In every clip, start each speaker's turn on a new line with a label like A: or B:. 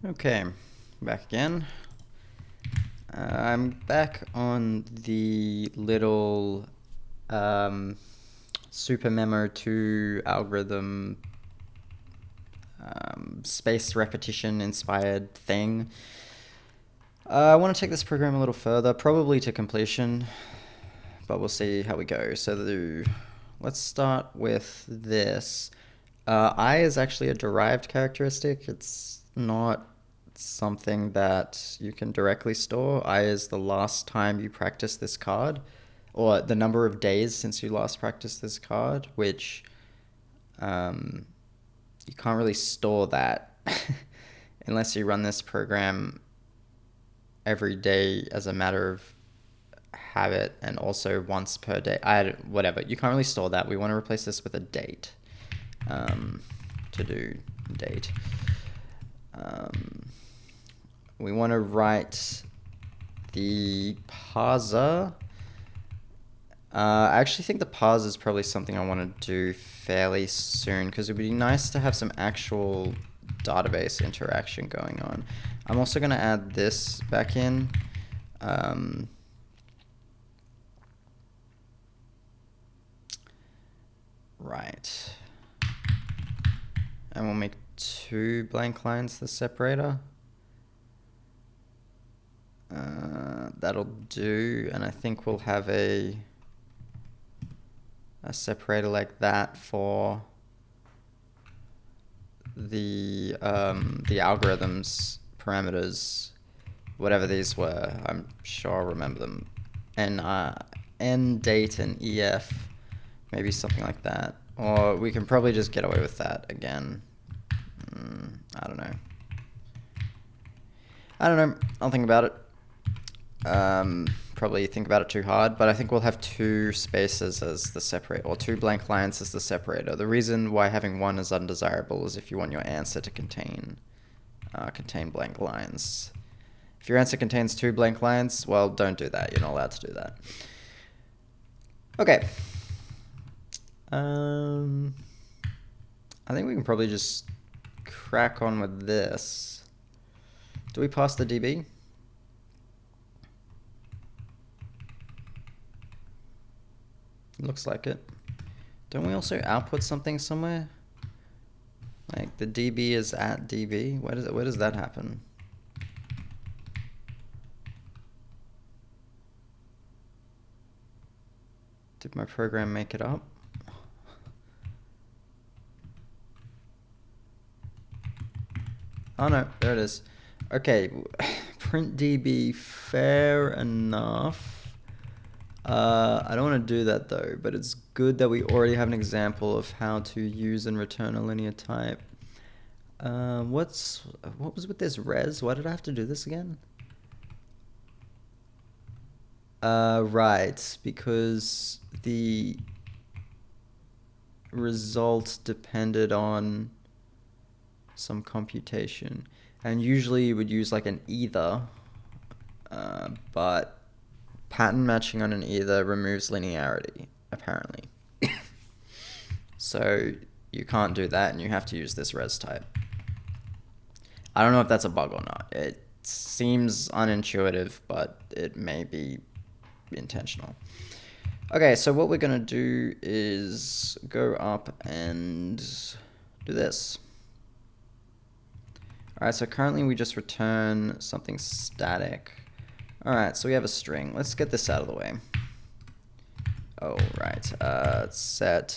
A: Okay, back again. I'm back on the little super memo 2 algorithm space repetition inspired thing. I want to take this program a little further, probably to completion, but we'll see how we go. So let's start with this. I is actually a derived characteristic. It's not something that you can directly store. I is the last time you practice this card, or the number of days since you last practiced this card, which you can't really store that unless you run this program every day as a matter of habit and also once per day. Whatever. You can't really store that. We want to replace this with a date. To do date. We want to write the parser. I actually think the parser is probably something I want to do fairly soon because it would be nice to have some actual database interaction going on. I'm also going to add this back in. Right. And we'll make 2 blank lines the separator. That'll do, and I think we'll have a separator like that for the algorithms parameters, whatever these were. I'm sure I'll remember them. N date and EF, maybe something like that. Or we can probably just get away with that again. I don't know. I'll think about it. Probably think about it too hard, but I think we'll have 2 spaces as the separator, or 2 blank lines as the separator. The reason why having 1 is undesirable is if you want your answer to contain blank lines. If your answer contains 2 blank lines, well, don't do that. You're not allowed to do that. Okay. I think we can probably just crack on with this. Do we pass the DB? Looks like it. Don't we also output something somewhere? Like the DB is at DB? Where does that happen? Did my program make it up? Oh no, there it is. Okay, print DB, fair enough. I don't want to do that though, but it's good that we already have an example of how to use and return a linear type. What was with this res? Why did I have to do this again? Right, because the result depended on some computation, and usually you would use like an either, but pattern matching on an either removes linearity, apparently. So you can't do that, and you have to use this res type. I don't know if that's a bug or not. It seems unintuitive, but it may be intentional. Okay, so what we're going to do is go up and do this. Alright, so currently we just return something static. Alright, so we have a string. Let's get this out of the way. Oh, right. Set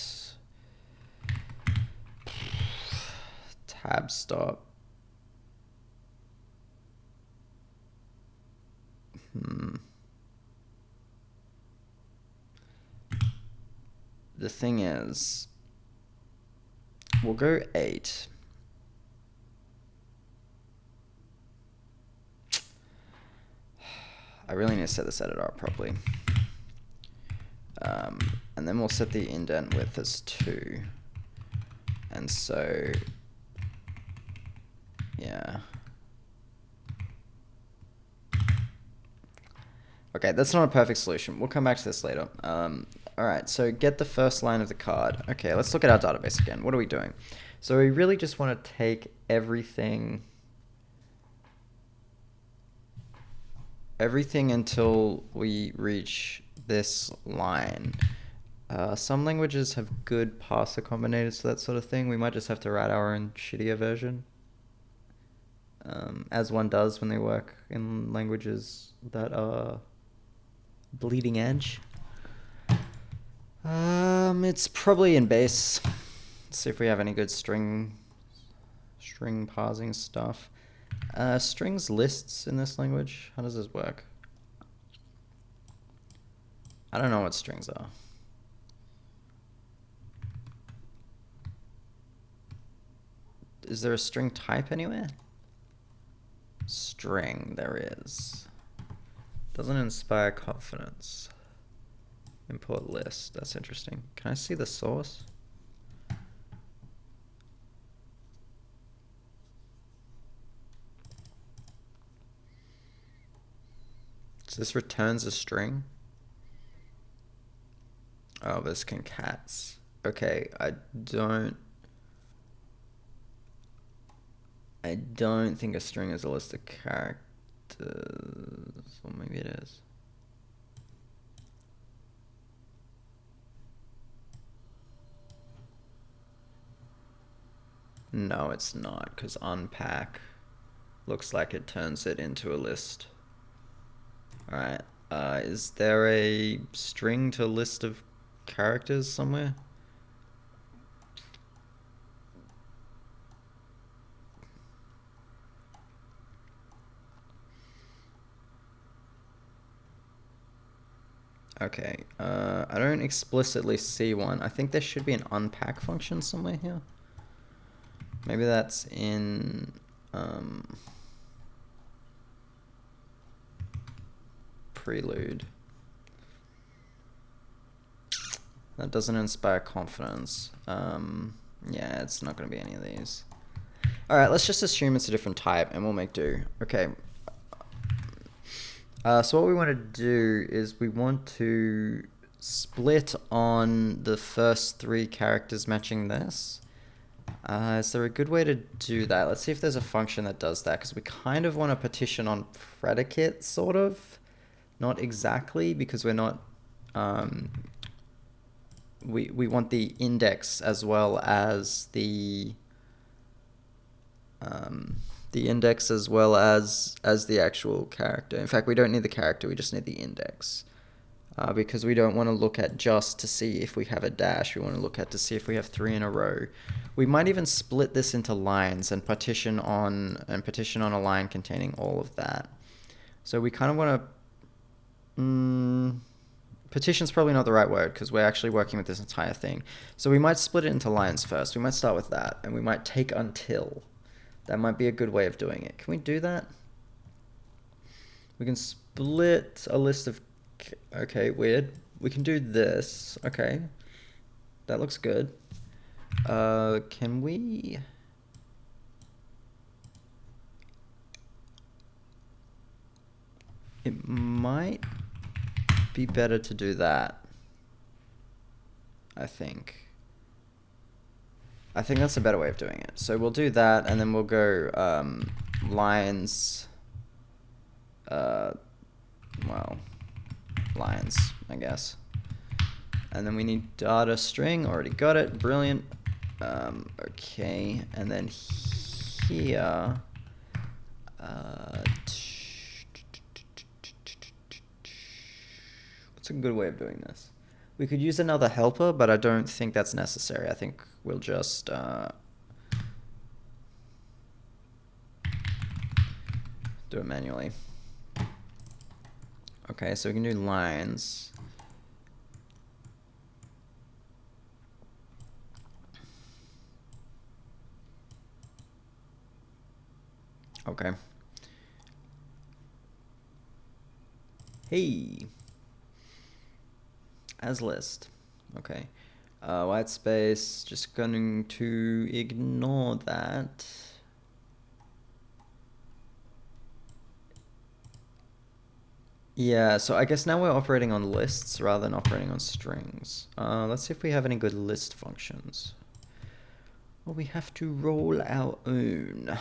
A: tab stop. The thing is, we'll go 8. I really need to set this editor up properly. And then we'll set the indent width as 2. And so, yeah. Okay, that's not a perfect solution. We'll come back to this later. Alright, so get the first line of the card. Okay, let's look at our database again. What are we doing? So we really just want to take everything everything until we reach this line. Some languages have good parser combinators for that sort of thing. We might just have to write our own shittier version. As one does when they work in languages that are bleeding edge. It's probably in base. Let's see if we have any good string parsing stuff. Strings lists in this language. How does this work? I don't know what strings are. Is there a string type anywhere? String, there is. Doesn't inspire confidence. Import list, that's interesting. Can I see the source? So this returns a string? Oh, this concats. Okay, I don't think a string is a list of characters. Or maybe it is. No, it's not, because unpack looks like it turns it into a list. Alright, is there a string to list of characters somewhere? Okay, I don't explicitly see one. I think there should be an unpack function somewhere here. Maybe that's in prelude. That doesn't inspire confidence. Yeah, it's not going to be any of these. Alright, let's just assume it's a different type and we'll make do. Okay. So what we want to do is we want to split on the first 3 characters matching this. Is there a good way to do that? Let's see if there's a function that does that, because we kind of want to partition on predicate, sort of. Not exactly, because we're not... we want the index as well as the index as well as the actual character. In fact, we don't need the character, we just need the index. Because we don't want to look at just to see if we have a dash. We want to look at to see if we have 3 in a row. We might even split this into lines and partition on a line containing all of that. So we kind of want to... partition's probably not the right word because we're actually working with this entire thing. So we might split it into lines first. We might start with that, and we might take until. That might be a good way of doing it. Can we do that? We can split a list of... Okay, weird. We can do this. Okay. That looks good. Can we... It might be better to do that. I think that's a better way of doing it. So we'll do that, and then we'll go lines. Well, lines, I guess. And then we need data string. Already got it. Brilliant. Okay, and then here. What's a good way of doing this? We could use another helper, but I don't think that's necessary. I think we'll just do it manually. Okay, so we can do lines. Okay. Hey. As list. Okay. White space, just going to ignore that. Yeah, so I guess now we're operating on lists rather than operating on strings. Let's see if we have any good list functions. Well, we have to roll our own.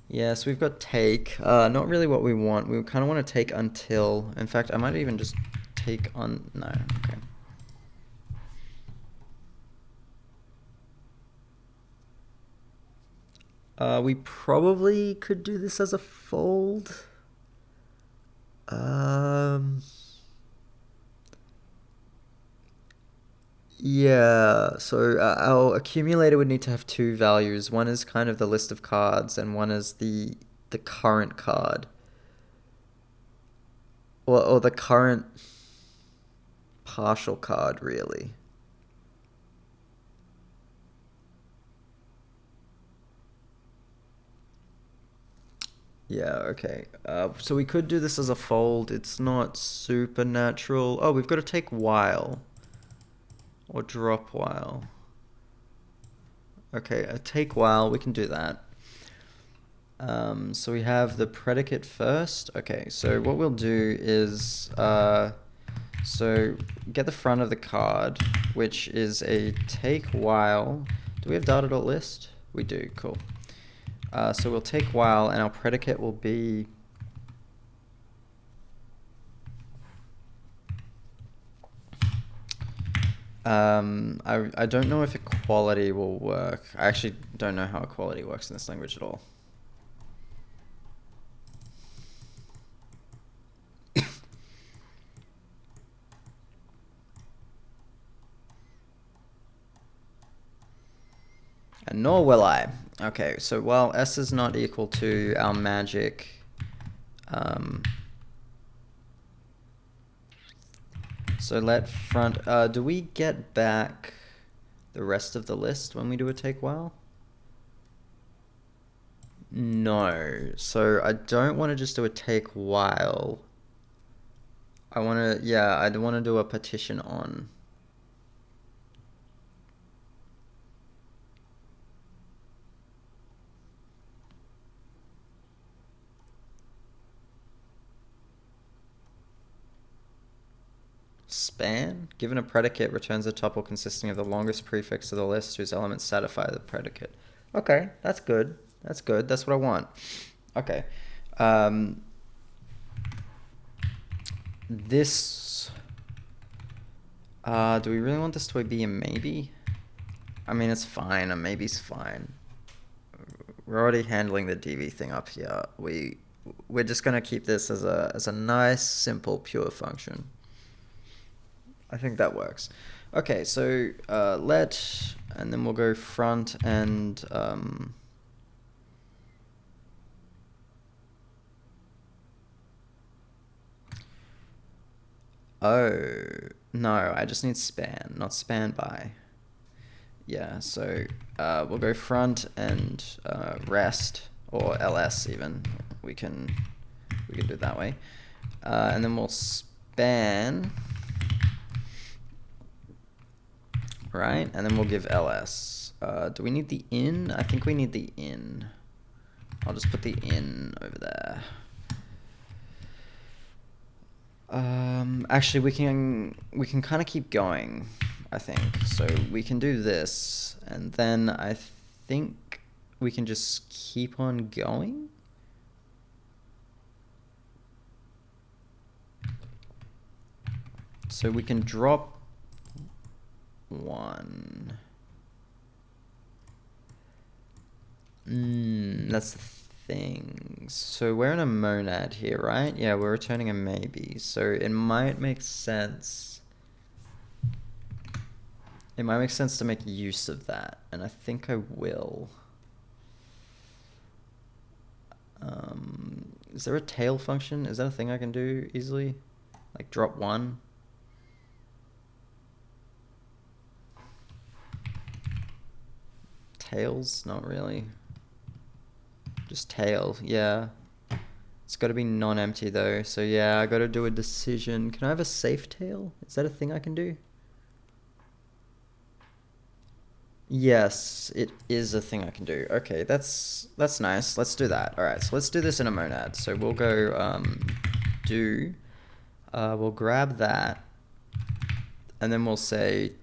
A: Yes, we've got take. Not really what we want. We kind of want to take until. In fact, I might even just take on. No, okay. We probably could do this as a fold. Yeah, so our accumulator would need to have two values. One is kind of the list of cards, and one is the current card. Or the current partial card, really. Yeah, okay. So we could do this as a fold. It's not supernatural. Oh, we've got to take while. Or drop while. Okay, a take while, we can do that. So we have the predicate first. Okay, so what we'll do is, so get the front of the card, which is a take while. Do we have data.list? We do, cool. So we'll take while, and our predicate will be I don't know if equality will work. I actually don't know how equality works in this language at all. And nor will I. Okay, so while S is not equal to our magic, so let front, do we get back the rest of the list when we do a take while? No, so I don't want to just do a take while. I want to, yeah, I want to do a partition on. Span, given a predicate, returns a tuple consisting of the longest prefix of the list whose elements satisfy the predicate. Okay, that's good. That's good. That's what I want. Okay. This... do we really want this to be a maybe? I mean, it's fine. A maybe's fine. We're already handling the DV thing up here. We're just gonna keep this as a nice, simple, pure function. I think that works. Okay, so let, and then we'll go front and oh, no, I just need span, not span by. Yeah, so we'll go front and rest, or ls even. We can do it that way. And then we'll span, right? And then we'll give ls. Do we need the in? I think we need the in. I'll just put the in over there. Actually, we can kind of keep going, I think. So we can do this, and then I think we can just keep on going. So we can drop one. That's the thing. So we're in a monad here, right? Yeah, we're returning a maybe. So it might make sense. It might make sense to make use of that, and I think I will. Is there a tail function? Is that a thing I can do easily? Like drop one? Tails? Not really. Just tail, yeah. It's got to be non-empty though, so yeah, I got to do a decision. Can I have a safe tail? Is that a thing I can do? Yes, it is a thing I can do. Okay, that's nice. Let's do that. All right, so let's do this in a monad. So we'll go we'll grab that, and then we'll say